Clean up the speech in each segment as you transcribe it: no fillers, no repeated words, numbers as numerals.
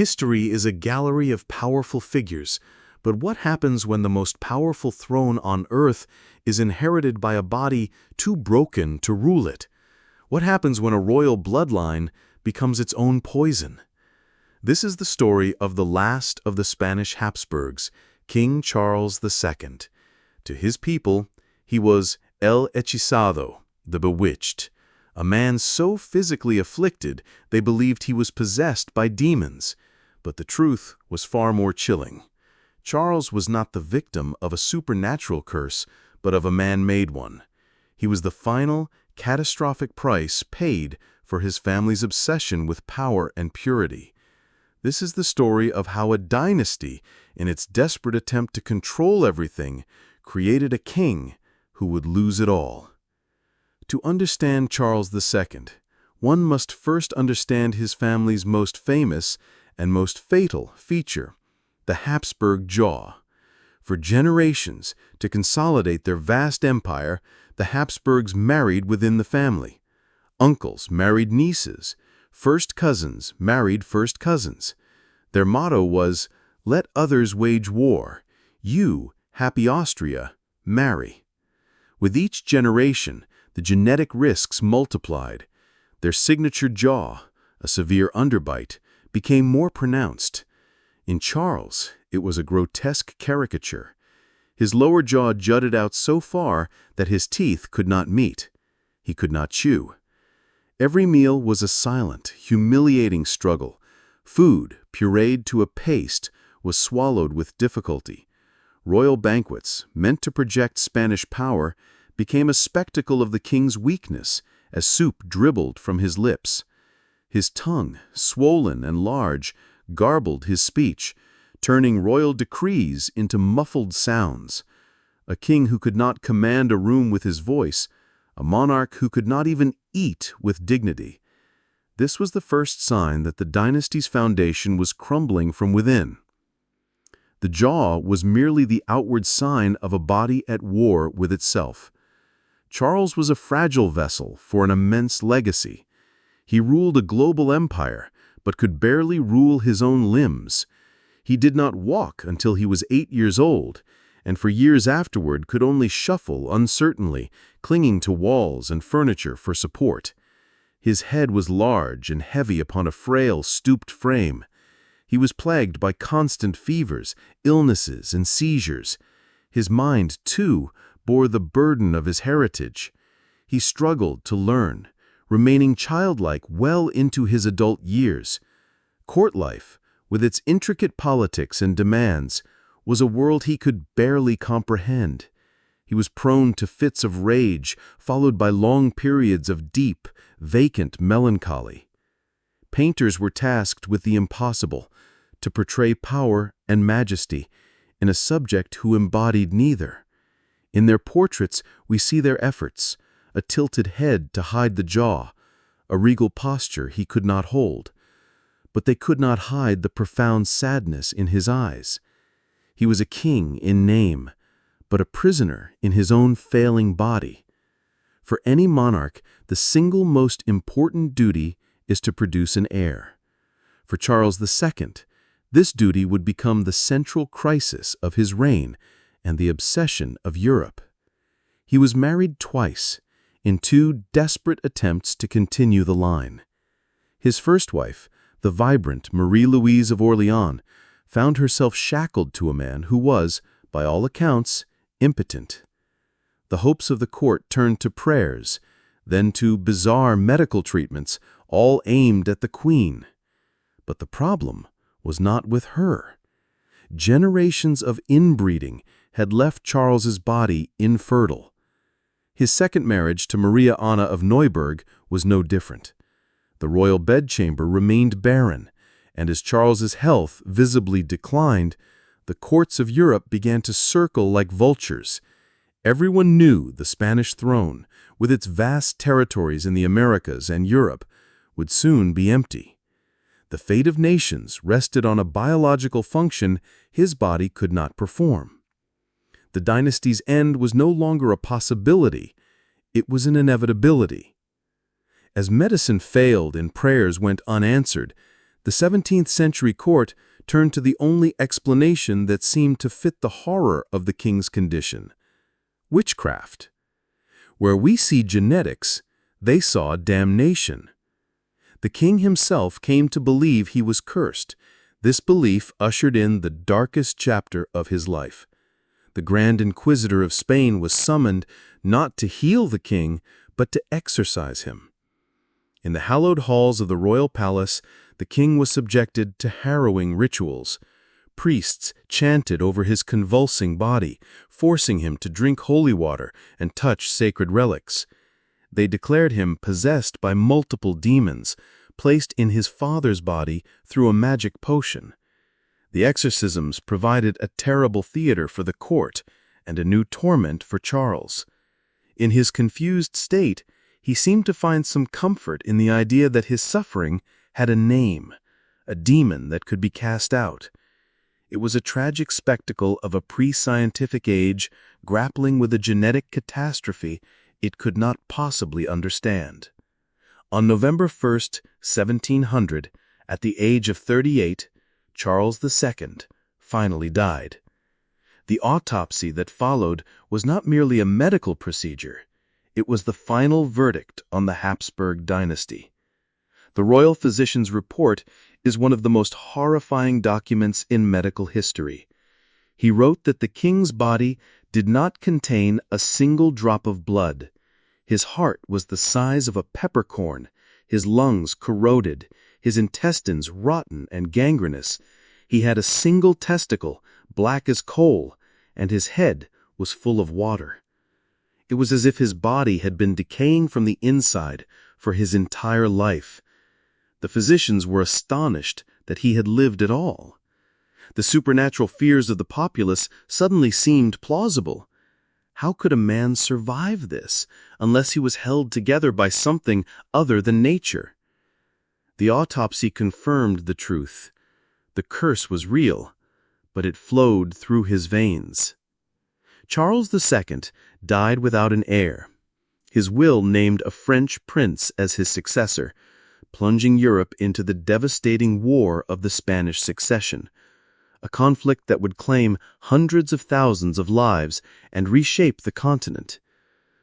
History is a gallery of powerful figures, but what happens when the most powerful throne on earth is inherited by a body too broken to rule it? What happens when a royal bloodline becomes its own poison? This is the story of the last of the Spanish Habsburgs, King Charles II. To his people, he was El Hechizado, the Bewitched, a man so physically afflicted they believed he was possessed by demons. But the truth was far more chilling. Charles was not the victim of a supernatural curse, but of a man-made one. He was the final, catastrophic price paid for his family's obsession with power and purity. This is the story of how a dynasty, in its desperate attempt to control everything, created a king who would lose it all. To understand Charles II, one must first understand his family's most famous and most fatal feature, the Habsburg jaw. For generations, to consolidate their vast empire, the Habsburgs married within the family. Uncles married nieces, first cousins married first cousins. Their motto was, "Let others wage war. You, happy Austria, marry." With each generation, the genetic risks multiplied. Their signature jaw, a severe underbite, became more pronounced. In Charles, it was a grotesque caricature. His lower jaw jutted out so far that his teeth could not meet. He could not chew. Every meal was a silent, humiliating struggle. Food, pureed to a paste, was swallowed with difficulty. Royal banquets, meant to project Spanish power, became a spectacle of the king's weakness as soup dribbled from his lips. His tongue, swollen and large, garbled his speech, turning royal decrees into muffled sounds. A king who could not command a room with his voice, a monarch who could not even eat with dignity. This was the first sign that the dynasty's foundation was crumbling from within. The jaw was merely the outward sign of a body at war with itself. Charles was a fragile vessel for an immense legacy. He ruled a global empire, but could barely rule his own limbs. He did not walk until he was 8 years old, and for years afterward could only shuffle uncertainly, clinging to walls and furniture for support. His head was large and heavy upon a frail, stooped frame. He was plagued by constant fevers, illnesses, and seizures. His mind, too, bore the burden of his heritage. He struggled to learn, remaining childlike well into his adult years. Court life, with its intricate politics and demands, was a world he could barely comprehend. He was prone to fits of rage, followed by long periods of deep, vacant melancholy. Painters were tasked with the impossible, to portray power and majesty in a subject who embodied neither. In their portraits, we see their efforts, a tilted head to hide the jaw, a regal posture he could not hold. But they could not hide the profound sadness in his eyes. He was a king in name, but a prisoner in his own failing body. For any monarch, the single most important duty is to produce an heir. For Charles II, this duty would become the central crisis of his reign and the obsession of Europe. He was married twice, in 2 desperate attempts to continue the line. His first wife, the vibrant Marie-Louise of Orleans, found herself shackled to a man who was, by all accounts, impotent. The hopes of the court turned to prayers, then to bizarre medical treatments, all aimed at the queen. But the problem was not with her. Generations of inbreeding had left Charles's body infertile. His second marriage to Maria Anna of Neuburg was no different. The royal bedchamber remained barren, and as Charles's health visibly declined, the courts of Europe began to circle like vultures. Everyone knew the Spanish throne, with its vast territories in the Americas and Europe, would soon be empty. The fate of nations rested on a biological function his body could not perform. The dynasty's end was no longer a possibility, it was an inevitability. As medicine failed and prayers went unanswered, The 17th century court turned to the only explanation that seemed to fit the horror of the king's condition: witchcraft. Where we see genetics, they saw damnation. The king himself came to believe he was cursed. This belief ushered in the darkest chapter of his life. The Grand Inquisitor of Spain was summoned not to heal the king, but to exorcise him. In the hallowed halls of the royal palace, the king was subjected to harrowing rituals. Priests chanted over his convulsing body, forcing him to drink holy water and touch sacred relics. They declared him possessed by multiple demons, placed in his father's body through a magic potion. The exorcisms provided a terrible theater for the court and a new torment for Charles. In his confused state, he seemed to find some comfort in the idea that his suffering had a name, a demon that could be cast out. It was a tragic spectacle of a pre-scientific age grappling with a genetic catastrophe it could not possibly understand. On November 1st, 1700, at the age of 38, Charles II finally died. The autopsy that followed was not merely a medical procedure. It was the final verdict on the Habsburg dynasty. The royal physician's report is one of the most horrifying documents in medical history. He wrote that the king's body did not contain a single drop of blood. His heart was the size of a peppercorn, his lungs corroded, his intestines rotten and gangrenous. He had a single testicle, black as coal, and his head was full of water. It was as if his body had been decaying from the inside for his entire life. The physicians were astonished that he had lived at all. The supernatural fears of the populace suddenly seemed plausible. How could a man survive this unless he was held together by something other than nature? The autopsy confirmed the truth. The curse was real, but it flowed through his veins. Charles II died without an heir. His will named a French prince as his successor, plunging Europe into the devastating War of the Spanish Succession, a conflict that would claim hundreds of thousands of lives and reshape the continent.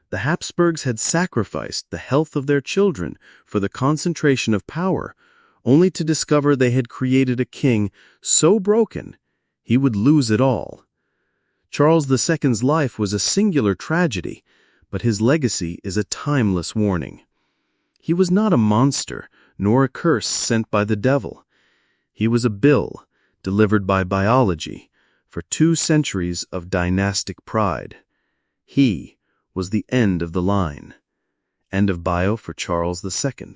The Habsburgs had sacrificed the health of their children for the concentration of power, only to discover they had created a king so broken he would lose it all. Charles II's life was a singular tragedy, but his legacy is a timeless warning. He was not a monster, nor a curse sent by the devil. He was a bill delivered by biology for 2 centuries of dynastic pride. He was the end of the line. End of bio for Charles II.